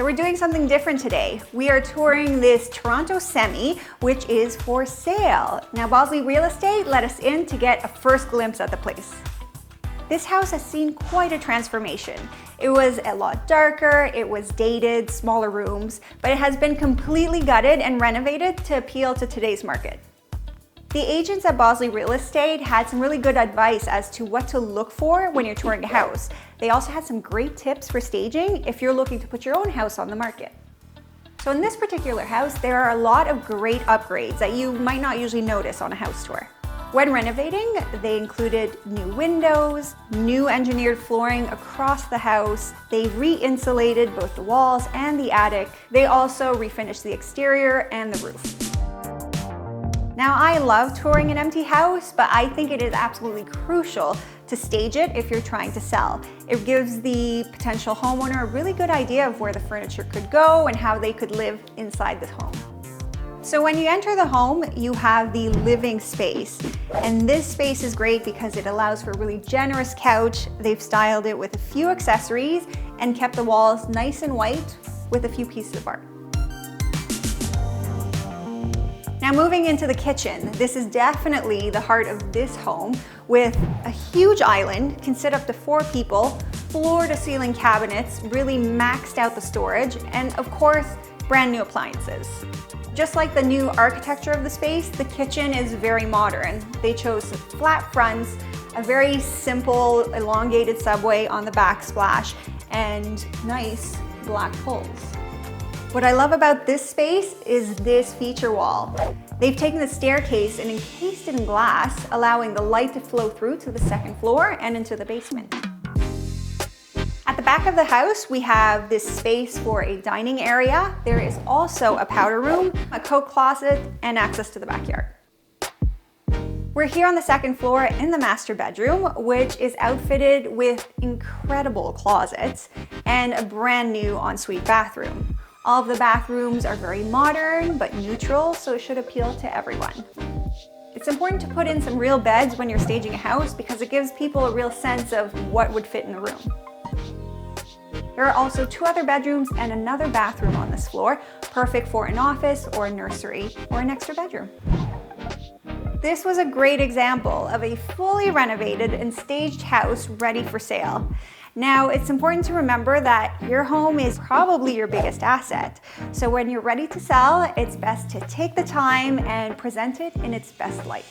So we're doing something different today. We are touring this Toronto semi, which is for sale. Now Bosley Real Estate let us in to get a first glimpse at the place. This house has seen quite a transformation. It was a lot darker, it was dated, smaller rooms, but it has been completely gutted and renovated to appeal to today's market. The agents at Bosley Real Estate had some really good advice as to what to look for when you're touring a house. They also had some great tips for staging if you're looking to put your own house on the market. So in this particular house, there are a lot of great upgrades that you might not usually notice on a house tour. When renovating, they included new windows, new engineered flooring across the house. They re-insulated both the walls and the attic. They also refinished the exterior and the roof. Now, I love touring an empty house, but I think it is absolutely crucial to stage it if you're trying to sell. It gives the potential homeowner a really good idea of where the furniture could go and how they could live inside the home. So when you enter the home, you have the living space. And this space is great because it allows for a really generous couch. They've styled it with a few accessories and kept the walls nice and white with a few pieces of art. Now moving into the kitchen, this is definitely the heart of this home with a huge island, can sit up to 4 people, floor to ceiling cabinets, really maxed out the storage, and of course, brand new appliances. Just like the new architecture of the space, the kitchen is very modern. They chose flat fronts, a very simple elongated subway on the backsplash, and nice black pulls. What I love about this space is this feature wall. They've taken the staircase and encased it in glass, allowing the light to flow through to the second floor and into the basement. At the back of the house, we have this space for a dining area. There is also a powder room, a coat closet, and access to the backyard. We're here on the second floor in the master bedroom, which is outfitted with incredible closets and a brand new ensuite bathroom. All of the bathrooms are very modern but neutral, so it should appeal to everyone. It's important to put in some real beds when you're staging a house because it gives people a real sense of what would fit in the room. There are also 2 other bedrooms and another bathroom on this floor, perfect for an office or a nursery or an extra bedroom. This was a great example of a fully renovated and staged house ready for sale. Now, it's important to remember that your home is probably your biggest asset. So when you're ready to sell, it's best to take the time and present it in its best light.